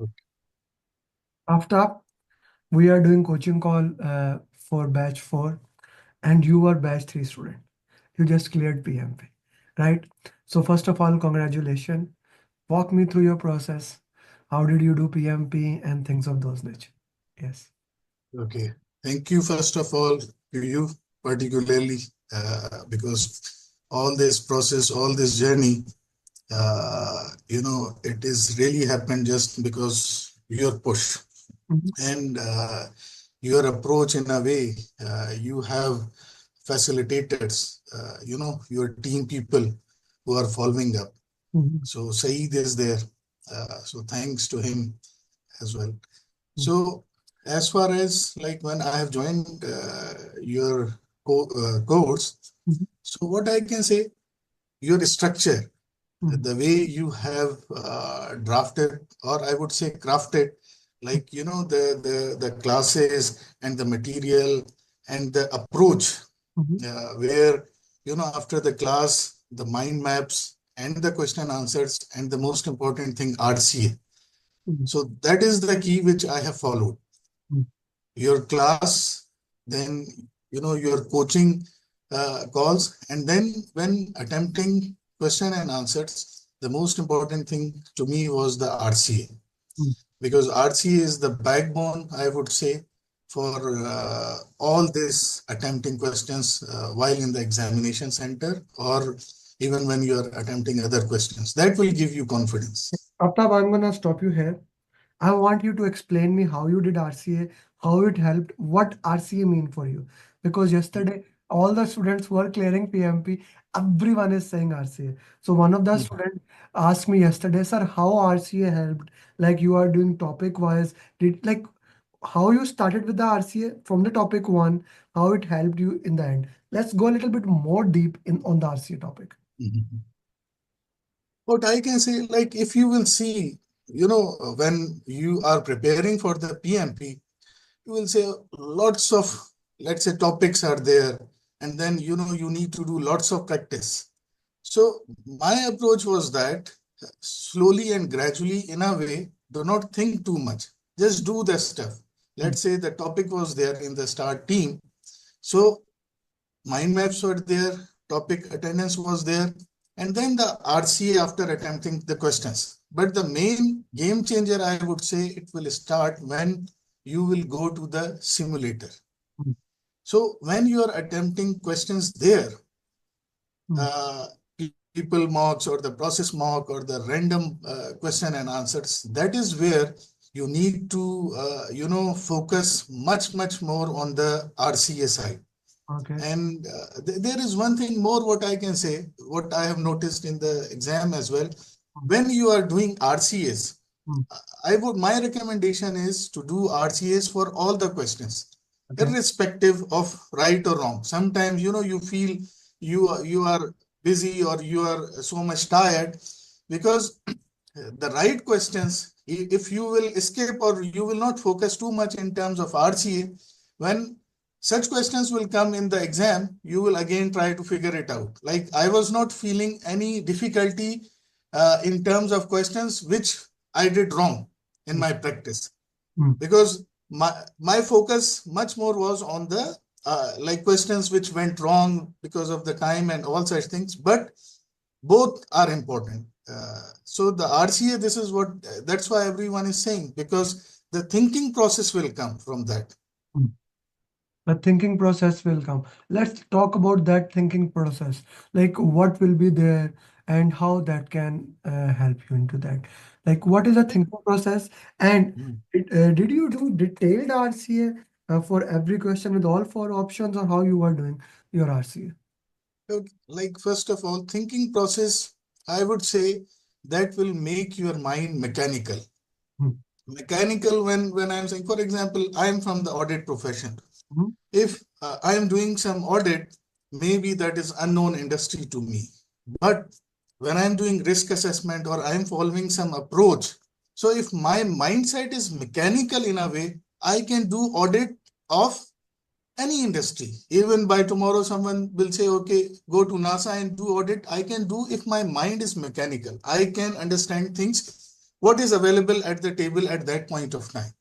Okay. After we are doing coaching call for batch 4 and you are batch 3 student. You just cleared PMP, right? So first of all, congratulations. Walk me through your process. How did you do PMP and things of those nature? Yes. Okay. Thank you, first of all, to you particularly, because all this process, all this journey, it is really happened just because your push Mhm, and your approach in a way. You have facilitators, your team people who are following up. mhm, So Saeed is there. So thanks to him as well. mhm, So as far as like when I have joined your course, mhm, so what I can say, your structure, mhm, the way you have drafted, or I would say crafted, like the classes and the material and the approach, mhm, where after the class, the mind maps and the question answers, and the most important thing, RCA. mhm, So that is the key which I have followed. mhm. Your class, then your coaching calls, and then when attempting question and answers, the most important thing to me was the RCA, Mhm. because RCA is the backbone, I would say, for all this attempting questions while in the examination center, or even when you are attempting other questions. That will give you confidence. Aftab, I'm gonna stop you here. I want you to explain me how you did RCA, how it helped, what RCA mean for you. Because yesterday all the students were clearing PMP, everyone is saying RCA. So one of the Mhm. students asked me yesterday, sir, how RCA helped? Like you are doing topic wise, did like how you started with the RCA from the topic one, how it helped you in the end. Let's go a little bit more deep in on the RCA topic. Mhm. What I can say, like if you will see, when you are preparing for the PMP, you will say lots of, let's say, topics are there, and then you need to do lots of practice. So my approach was that slowly and gradually, in a way, do not think too much. Just do the stuff. Mm, Let's say the topic was there in the start team. So mind maps were there, topic attendance was there, and then the RCA after attempting the questions. But the main game changer, I would say, it will start when you will go to the simulator. mm, So when you are attempting questions there, mm. uh, people marks or the process mark or the random question and answers, that is where you need to, focus much more on the RCA side. Okay. And there is one thing more what I can say, what I have noticed in the exam as well. Mm, When you are doing RCAs, mm. my recommendation is to do RCAs for all the questions, Okay. irrespective of right or wrong. Sometimes, you feel you are busy or you are so much tired, because the right questions, if you will escape or you will not focus too much in terms of RCA, when such questions will come in the exam, you will again try to figure it out. Like I was not feeling any difficulty in terms of questions which I did wrong in Mm, my practice, mm. because my focus much more was on the like questions which went wrong because of the time and all such things. But both are important. So the RCA, this is what, that's why everyone is saying, because the thinking process will come from that. Mm. The thinking process will come. Let's talk about that thinking process. Like what will be there and how that can help you into that. Like what is a thinking process? And Mm. did you do detailed RCA for every question with all four options, or how you are doing your RCA? Okay, like first of all, thinking process, I would say that will make your mind mechanical. Mm, Mechanical, when I'm saying, for example, I'm from the audit profession. mhm, If I am doing some audit, maybe that is unknown industry to me. But when I'm doing risk assessment or I'm following some approach, so if my mindset is mechanical in a way, I can do audit of any industry. Even by tomorrow, someone will say, okay, go to NASA and do audit. I can do if my mind is mechanical. I can understand things what is available at the table at that point of time.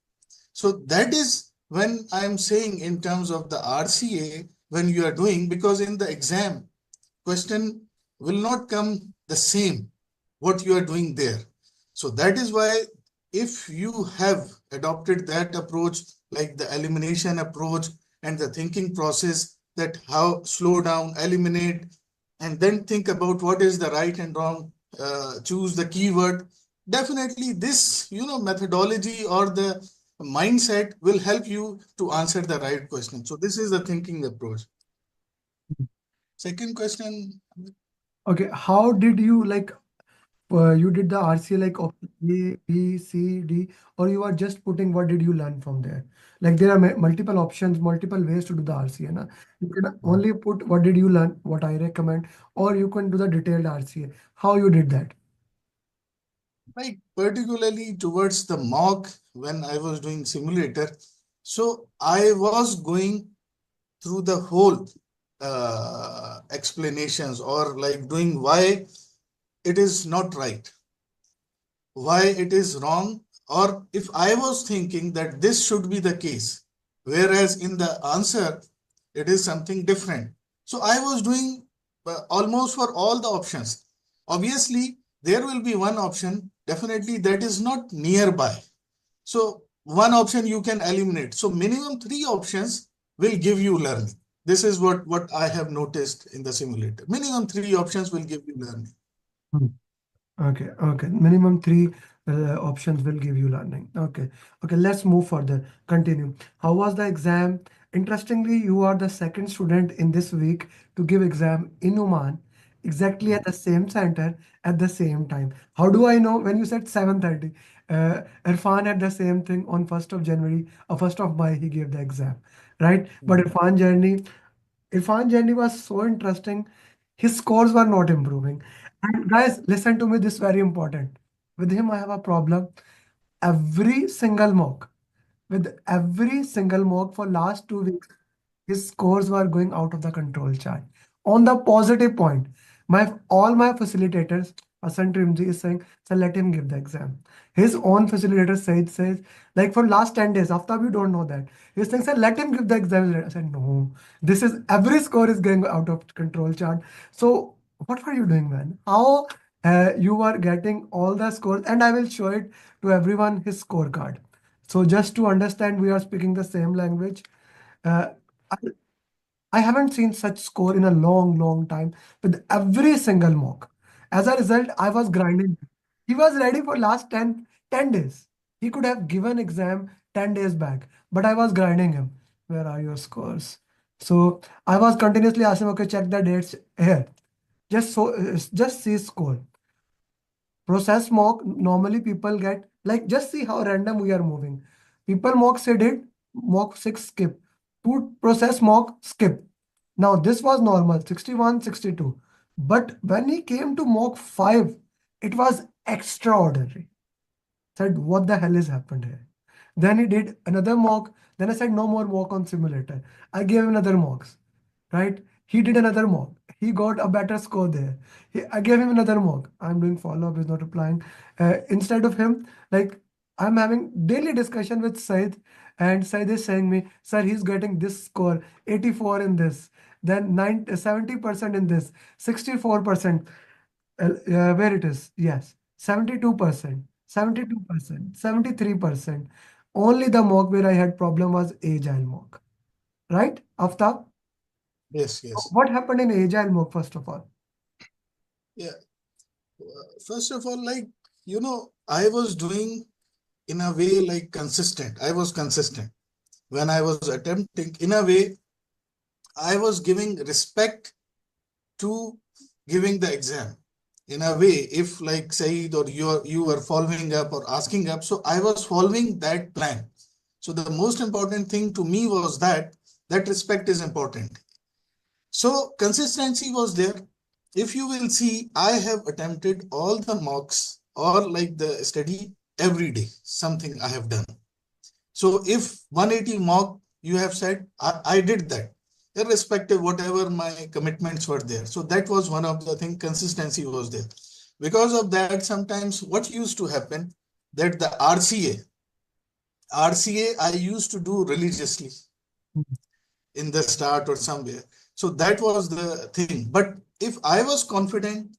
So that is when I am saying in terms of the RCA, when you are doing, because in the exam, question will not come the same what you are doing there. So that is why if you have adopted that approach, like the elimination approach and the thinking process, that how slow down, eliminate, and then think about what is the right and wrong, choose the keyword. Definitely this, methodology or the mindset will help you to answer the right question. So this is the thinking approach. Second question. Okay, how did you like you did the RCA like option A, B, C, D, or you are just putting what did you learn from there? Like there are multiple options, multiple ways to do the RCA. Na? You can only put what did you learn, what I recommend, or you can do the detailed RCA. How you did that? Like particularly towards the mock when I was doing simulator. So I was going through the whole explanations or like doing why it is not right, why it is wrong, or if I was thinking that this should be the case, whereas in the answer it is something different. So I was doing almost for all the options. Obviously, there will be one option definitely that is not nearby. So one option you can eliminate. So minimum three options will give you learning. This is what I have noticed in the simulator. Minimum three options will give you learning. Hmm. Okay, okay. Minimum three options will give you learning. Okay, okay. Let's move further. Continue. How was the exam? Interestingly, you are the second student in this week to give exam in Oman, exactly at the same center at the same time. How do I know? When you said 7:30, Irfan had the same thing on 1st of January or 1st of May, he gave the exam, right? But Irfan journey was so interesting. His scores were not improving. And guys, listen to me, this is very important. With him, I have a problem. Every single mock, with every single mock for last 2 weeks, his scores were going out of the control chart. On the positive point, my all my facilitators, Hasan Trimji is saying, so let him give the exam. His own facilitator says, like for last 10 days, after we don't know that. He's saying, sir, let him give the exam. I said, no, this is every score is going out of control chart. So what were you doing, man? How you are getting all the scores? And I will show it to everyone his scorecard. So just to understand, we are speaking the same language. Uh, I, I haven't seen such score in a long, long time with every single mock. As a result, I was grinding. He was ready for last 10 days. He could have given exam 10 days back, but I was grinding him. Where are your scores? So I was continuously asking, okay, check the dates here. Just see score. Process mock, normally people get, like, just see how random we are moving. People mock say did, mock 6 skip. Put process mock skip. Now this was normal, 61, 62. But when he came to mock 5, it was extraordinary. Said, what the hell is happened here? Then he did another mock. Then I said, no more mock on simulator. I gave him another mocks, right? He did another mock. He got a better score there. I gave him another mock. I'm doing follow-up, he's not replying. Instead of him, like, I'm having daily discussion with Said, and Said is saying me, sir, he's getting this score, 84 in this, then 70% in this, 64%. Where it is? Yes, 72%, 72%, 73%. Only the mock where I had problem was agile mock, right? After Yes, yes. what happened in agile mock first of all? Yeah. First of all, like, I was doing in a way like consistent. I was consistent when I was attempting. In a way, I was giving respect to giving the exam. In a way, if like Said or you were following up or asking up, so I was following that plan. So the most important thing to me was that respect is important. So consistency was there. If you will see, I have attempted all the mocks or like the study every day, something I have done. So if 180 mock you have said, I did that, irrespective whatever my commitments were there. So that was one of the things, consistency was there. Because of that, sometimes what used to happen, that the RCA I used to do religiously in the start or somewhere. So that was the thing. But if I was confident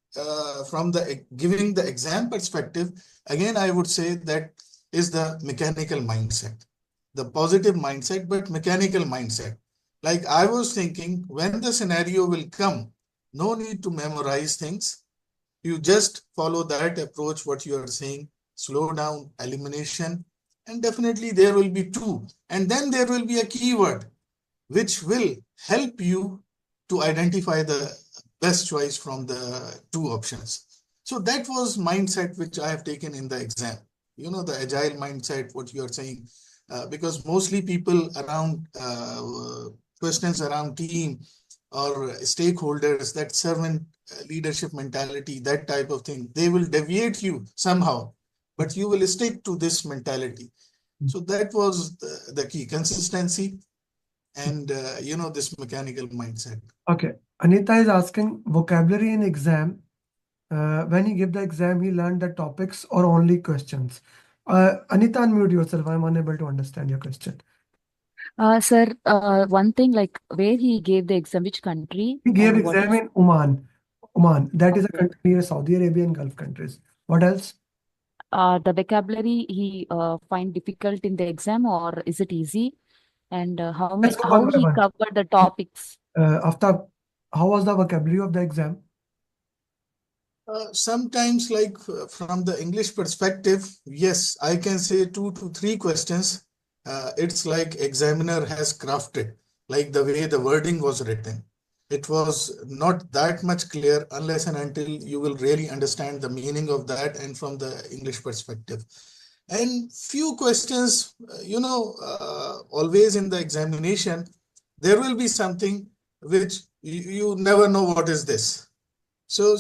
from the giving the exam perspective, again, I would say that is the mechanical mindset, the positive mindset, but mechanical mindset. Like I was thinking, when the scenario will come, no need to memorize things. You just follow that approach, what you are saying, slow down, elimination, and definitely there will be two. And then there will be a keyword which will help you to identify the best choice from the two options. So that was mindset which I have taken in the exam. You know, the agile mindset, what you are saying, because mostly people around questions around team or stakeholders, that servant leadership mentality, that type of thing, they will deviate you somehow, but you will stick to this mentality. So that was the key consistency and this mechanical mindset. Okay. Anita is asking vocabulary in exam. When he gave the exam, he learned the topics or only questions. Anita, unmute yourself. I'm unable to understand your question. Sir, one thing like where he gave the exam, which country He gave and what exam is in Oman. Oman, that is a okay. country near Saudi Arabia and Gulf countries. What else? The vocabulary he find difficult in the exam or is it easy? And Let's go how one by he one. covered the topics? After, how was the vocabulary of the exam? Sometimes, like from the English perspective, yes, I can say 2 to 3 questions. It's like examiner has crafted, like the way the wording was written. It was not that much clear unless and until you will really understand the meaning of that and from the English perspective. And few questions, always in the examination, there will be something which you never know what is this. So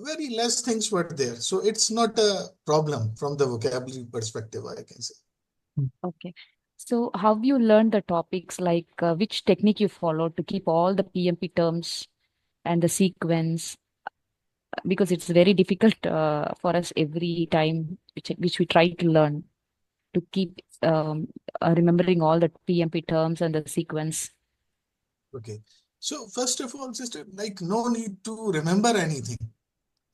very less things were there. So it's not a problem from the vocabulary perspective, I can say. Okay. So how you learn the topics, like which technique you follow to keep all the PMP terms and the sequence, because it's very difficult for us every time which we try to learn to keep remembering all the PMP terms and the sequence. Okay. So first of all, sister, like no need to remember anything.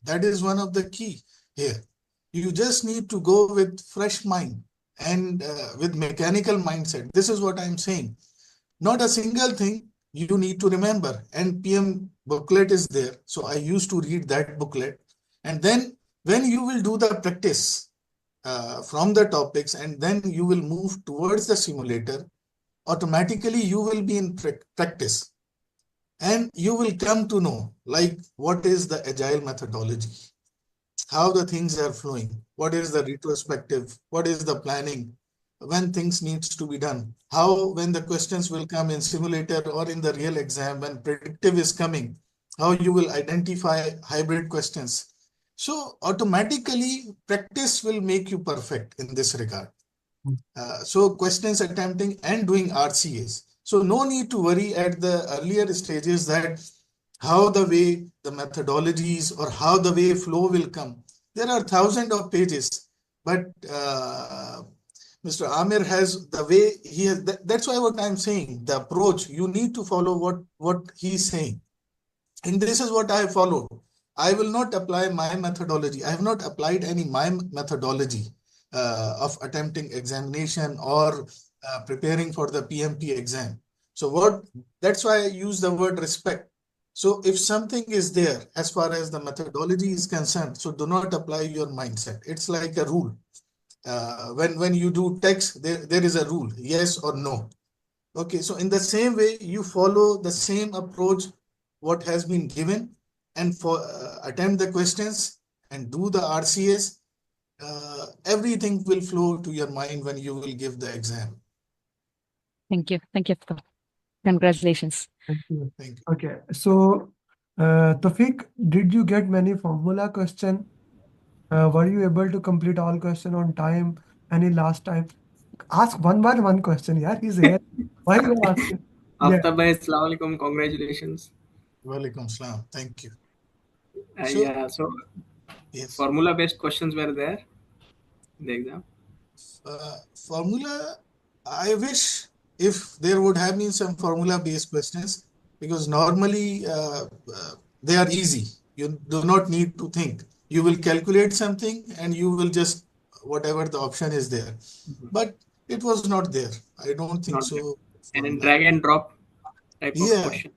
That is one of the key here. You just need to go with fresh mind and with mechanical mindset. This is what I'm saying. Not a single thing you need to remember. And PM booklet is there. So I used to read that booklet. And then when you will do the practice from the topics and then you will move towards the simulator, automatically you will be in practice and you will come to know like what is the agile methodology, how the things are flowing, what is the retrospective, what is the planning, when things needs to be done, how when the questions will come in simulator or in the real exam, when predictive is coming, how you will identify hybrid questions. So automatically practice will make you perfect in this regard. So questions attempting and doing RCAs. So no need to worry at the earlier stages that how the way the methodologies or how the way flow will come. There are thousands of pages, but Mr. Amir has the way he has. That's why what I'm saying, the approach, you need to follow what he's saying. And this is what I followed. I will not apply my methodology. I have not applied any my methodology of attempting examination or preparing for the PMP exam. So that's why I use the word respect. So if something is there as far as the methodology is concerned, so do not apply your mindset. It's like a rule. When you do text, there is a rule, yes or no. Okay, so in the same way, you follow the same approach, what has been given, and for attempt the questions and do the RCS, everything will flow to your mind when you will give the exam. Thank you. Thank you. Congratulations. Thank you. Thank you. Okay, so Tawfiq, did you get many formula question? Were you able to complete all question on time? Any last time? Ask one by one question. Yeah, he's here. Why you are asking? Yeah. Aftab bhai, assalamu alaikum, congratulations. Walaikum salam. Thank you. So, Yeah, so yes. formula based questions were there. in the exam? Formula, I wish if there would have been some formula-based questions, because normally they are easy. You do not need to think. You will calculate something and you will just whatever the option is there. Mhm. But it was not there. I don't think Not that. so. And then Formula. drag and drop type of Yeah, question.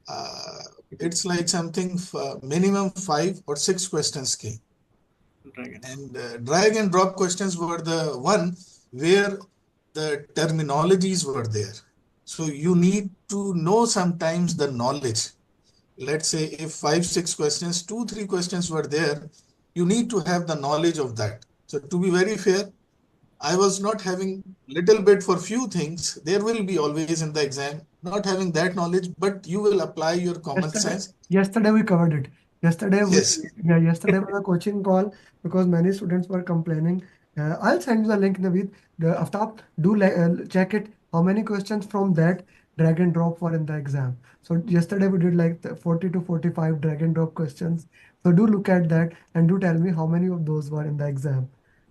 uh, Okay. it's like something minimum 5 or 6 questions came. Drag and drop. And drag and drop questions were the one where the terminologies were there. So you need to know sometimes the knowledge. Let's say if 5, 6 questions, 2, 3 questions were there, you need to have the knowledge of that. So to be very fair, I was not having little bit for few things. There will be always in the exam, not having that knowledge, but you will apply your common Yesterday, sense. yesterday we covered it. Yesterday we, Yes. yeah, yesterday was a coaching call because many students were complaining. I'll send you the link, Naveed. Aftab, do check it. How many questions from that drag and drop were in the exam? So yesterday we did like 40 to 45 drag and drop questions. So do look at that and do tell me how many of those were in the exam.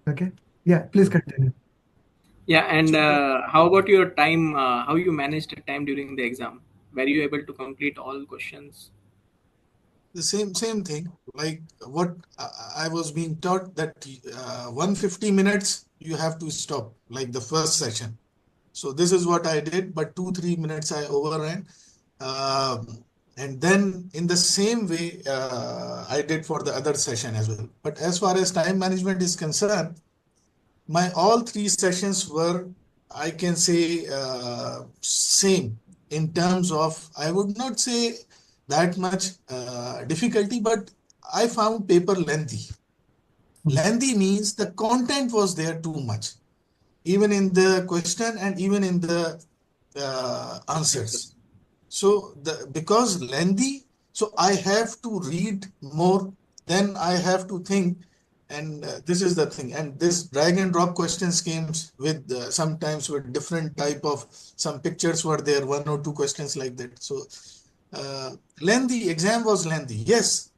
Okay. Yeah, please continue. Yeah, and So how about your time? How you managed the time during the exam? Were you able to complete all questions? the same thing like what I was being taught that 150 minutes you have to stop like the first session. So this is what I did, but 2 3 minutes I overran. And then in the same way I did for the other session as well. But as far as time management is concerned, my all 3 sessions were, I can say, same in terms of, I would not say that much difficulty, but I found paper lengthy. Hmm. Lengthy means the content was there too much, even in the question and even in the answers. Answers. So because lengthy, so I have to read more, then I have to think, and this is the thing. And this drag and drop questions came with sometimes with different type of, some pictures were there, 1 or 2 questions like that. So lengthy exam was lengthy. Yes,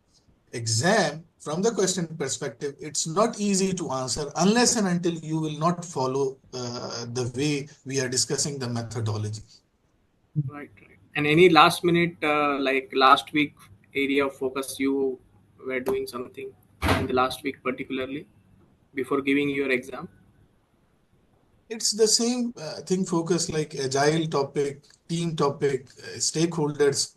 exam from the question perspective, it's not easy to answer unless and until you will not follow the way we are discussing the methodology. Right, right. And any last minute, like last week, area of focus you were doing something in the last week, particularly before giving your exam? It's the same thing, focus like agile topic, team topic, stakeholders,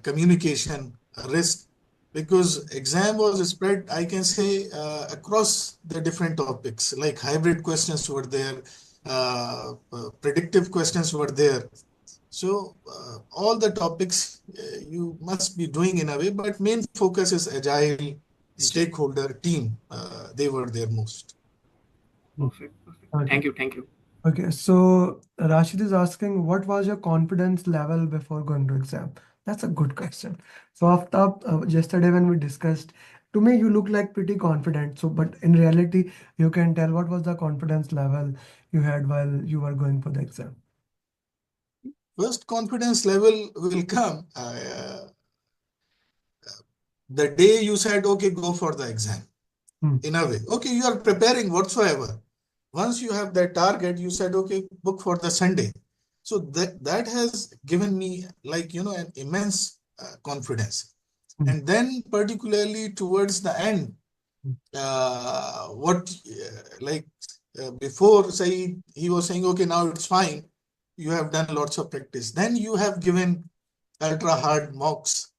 communication, risk, because exam was spread, I can say, across the different topics, like hybrid questions were there, predictive questions were there. So all the topics you must be doing in a way, but main focus is agile, Agile. stakeholder, team. They were there most. Perfect, perfect. Okay. Thank you, thank you. Okay, so Rashid is asking, what was your confidence level before going to exam? That's a good question. So Aftab, yesterday when we discussed, to me you look like pretty confident. So, but in reality, you can tell what was the confidence level you had while you were going for the exam. First confidence level will come the day you said, okay, go for the exam. Hmm. In a way, okay, you are preparing whatsoever. Once you have that target, you said, okay, book for the Sunday. So that has given me like, an immense confidence. Hmm. And then particularly towards the end, Hmm. what like before Saeed, he was saying, okay, now it's fine. You have done lots of practice. Then you have given ultra hard mocks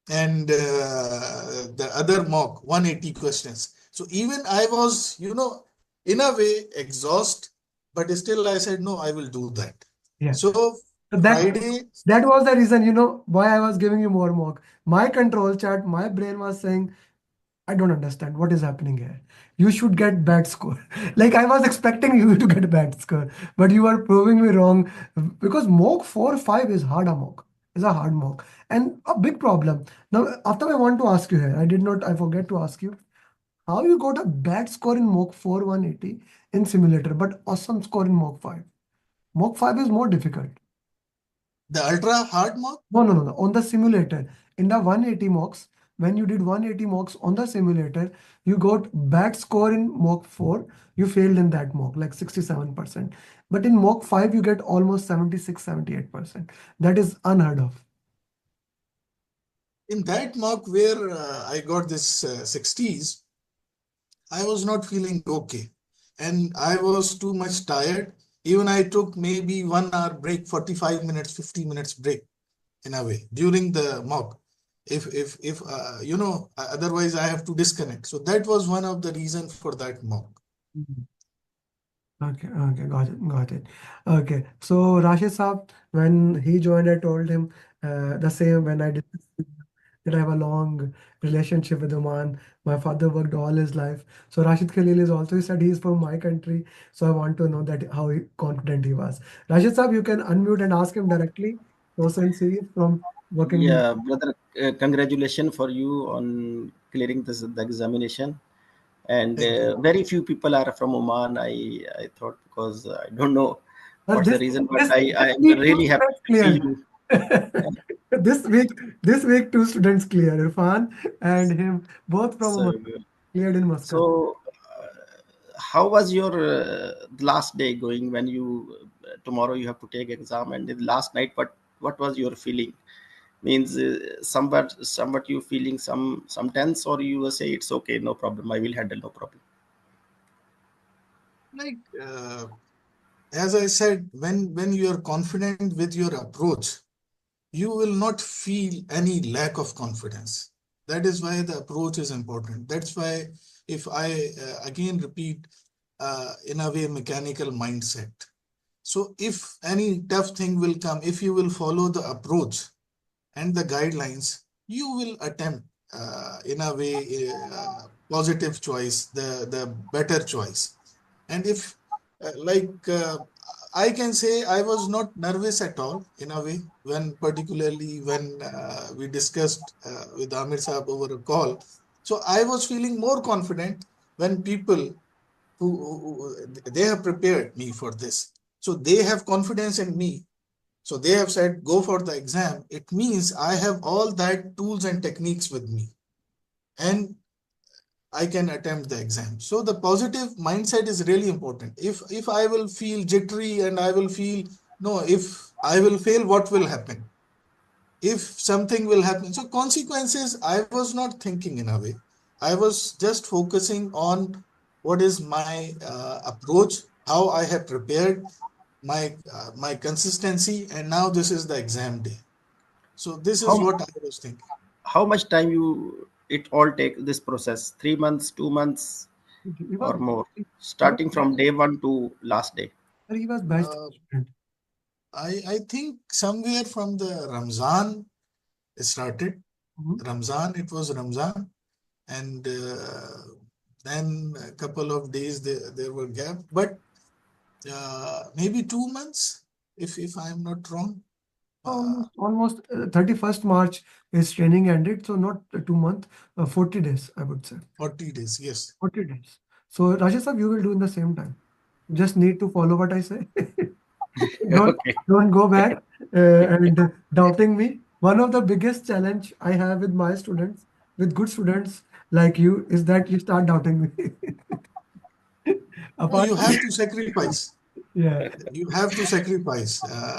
and the other mock 180 questions. So even I was, in a way exhausted, but still I said, no, I will do that. Yeah. So So Friday, that was the reason, why I was giving you more mock. My control chart, my brain was saying, I don't understand what is happening here. You should get bad score. Like I was expecting you to get bad score, but you are proving me wrong because mock 4 5 is hard a mock. Is a hard mock and a big problem. Now, after I want to ask you here, I forget to ask you how you got a bad score in mock 4 180 in simulator, but awesome score in mock 5. Mock 5 is more difficult. the ultra hard mock. No, no, no, no. On the simulator, in the 180 mocks, when you did 180 mocks on the simulator, you got bad score in mock 4, you failed in that mock, like 67%. But in mock 5, you get almost 76, 78%. That is unheard of. In that mock where I got this 60s, I was not feeling okay. And I was too much tired. Even I took maybe 1 hour break, 45 minutes, 50 minutes break in a way during the mock. If otherwise I have to disconnect. So that was one of the reasons for that mock. Mhm. Okay, got it. Okay, so Rashid Saab, when he joined, I told him the same when I discussed with him that I have a long relationship with Oman. My father worked all his life. So Rashid Khalil is also, he said he is from my country. So I want to know that how confident he was. Rashid Saab, you can unmute and ask him directly. So since he is from working in. Yeah, brother, congratulations for you on clearing the examination. And Thank you. very few people are from Oman. I thought, because I don't know Well, what's the this reason, but this I am week two really happy students to see cleared. you. This week, this week two students cleared. Irfan and him, both from So, Oman, cleared in Muscat. so how was your last day going when you tomorrow you have to take exam, and the last night, what was your feeling? Means somewhat you feeling some tense, or you will say it's okay, no problem, I will handle, no problem. Like as I said, when you are confident with your approach, you will not feel any lack of confidence. That is why the approach is important. That's why, if I again repeat, in a way, mechanical mindset. So if any tough thing will come, if you will follow the approach and the guidelines, you will attempt in a way positive choice, the better choice. And if I can say I was not nervous at all in a way when particularly when we discussed with Amir Saab over a call. So I was feeling more confident when people they have prepared me for this. So they have confidence in me. So they have said, go for the exam. It means I have all that tools and techniques with me, and I can attempt the exam. So the positive mindset is really important. If I will feel jittery and I will feel, no, if I will fail, what will happen? If something will happen. So consequences, I was not thinking in a way. I was just focusing on what is my approach, how I have prepared, my consistency, and now this is the exam day. So this is how what I was thinking. how much time you it all take this process? 3 months, 2 months, He was or more, he was starting from day one to last day? he was best Uh, student. I think somewhere from the Ramzan it started. Mhm. Ramzan, it was Ramzan, and then a couple of days there were gap, but maybe 2 months, if I am not wrong. Uh, Almost 31st March is training ended, so not 2 months, 40 days, I would say. 40 days, yes. 40 days. So Rajesh sir, you will do in the same time. Just need to follow what I say. Don't Okay. don't go back and doubting me. One of the biggest challenge I have with my students, with good students like you, is that you start doubting me. No, Apart you from have to sacrifice. yeah, You have to sacrifice.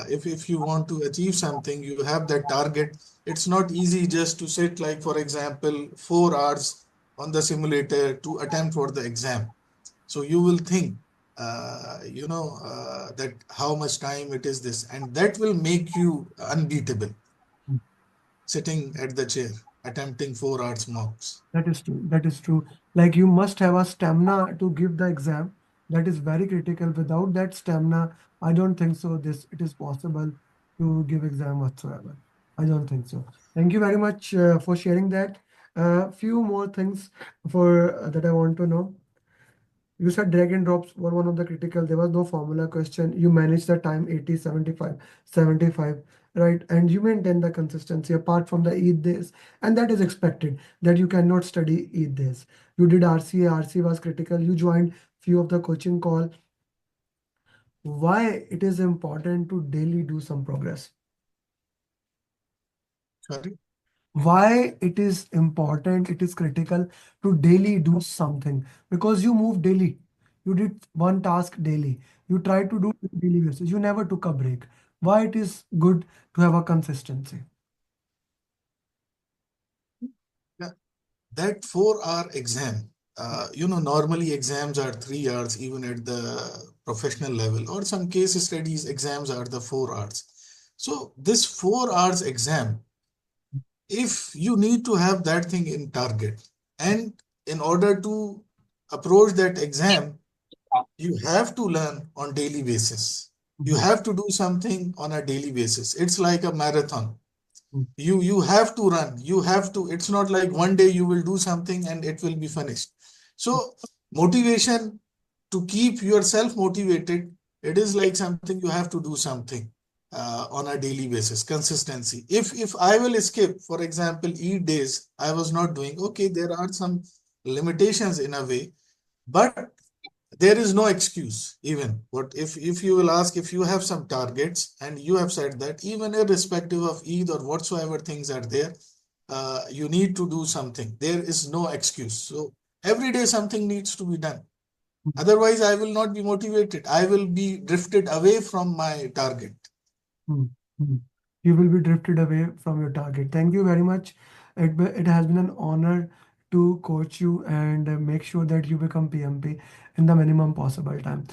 If you want to achieve something, you have that target. It's not easy just to sit, like, for example, 4 hours on the simulator to attempt for the exam. So you will think, that how much time it is this, and that will make you unbeatable, sitting at the chair, attempting 4 hours mocks. that is true. That is true. Like you must have a stamina to give the exam. That is very critical. Without that stamina, I don't think so. This it is possible to give exam whatsoever. I don't think so. Thank you very much for sharing that. Few more things for that I want to know. You said drag and drops were one of the critical. There was no formula question. You managed the time 80, 75, 75, right? And you maintain the consistency apart from the Eid days. And that is expected that you cannot study Eid days. You did RCA, RC was critical. You joined few of the coaching call. Why it is important to daily do some progress? Sorry? why it is important, it is critical to daily do something, because you move daily. You did one task daily. You try to do it on daily basis. You never took a break. Why it is good to have a consistency? Yeah, that 4 hour exam, normally exams are 3 hours, even at the professional level, or some case studies exams are the 4 hours. So this 4 hours exam, if you need to have that thing in target, and in order to approach that exam, you have to learn on daily basis. You Mhm. have to do something on a daily basis. It's like a marathon. Mhm. You have to run. You have to. It's not like one day you will do something and it will be finished. So motivation, to keep yourself motivated, it is like something you have to do something on a daily basis. Consistency. If I will skip, for example, eat days, I was not doing. Okay, there are some limitations in a way, but there is no excuse. Even what if you will ask, if you have some targets and you have said that even irrespective of Eid or whatsoever things are there, you need to do something. There is no excuse. So every day something needs to be done. Otherwise, I will not be motivated. I will be drifted away from my target. Hmm. Hmm. You will be drifted away from your target. Thank you very much. It has been an honor to coach you and make sure that you become PMP in the minimum possible time.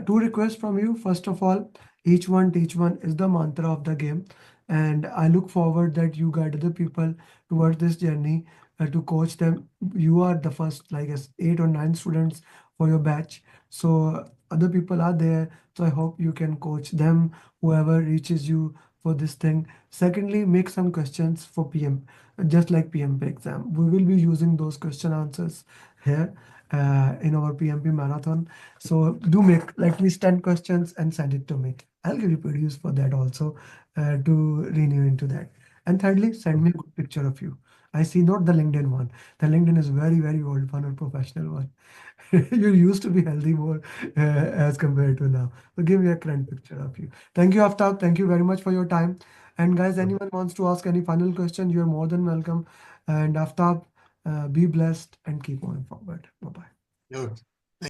Two requests from you. First of all, each one teach one is the mantra of the game. And I look forward that you guide the people towards this journey to coach them. You are the first, like, as 8 or 9 students for your batch. So other people are there. So I hope you can coach them, whoever reaches you for this thing. Secondly, make some questions for PM, just like PMP exam. We will be using those question answers here in our PMP marathon. So do make at least 10 questions and send it to me. I'll give you produce for that also to renew into that. And thirdly, send me a good picture of you. I see not the LinkedIn one. The LinkedIn is very, very old one or professional one. You used to be healthy more as compared to now. So give me a current picture of you. Thank you, Aftab. Thank you very much for your time. And guys, anyone wants to ask any final question, you're more than welcome. And Aftab, be blessed and keep moving forward. Bye bye. Okay.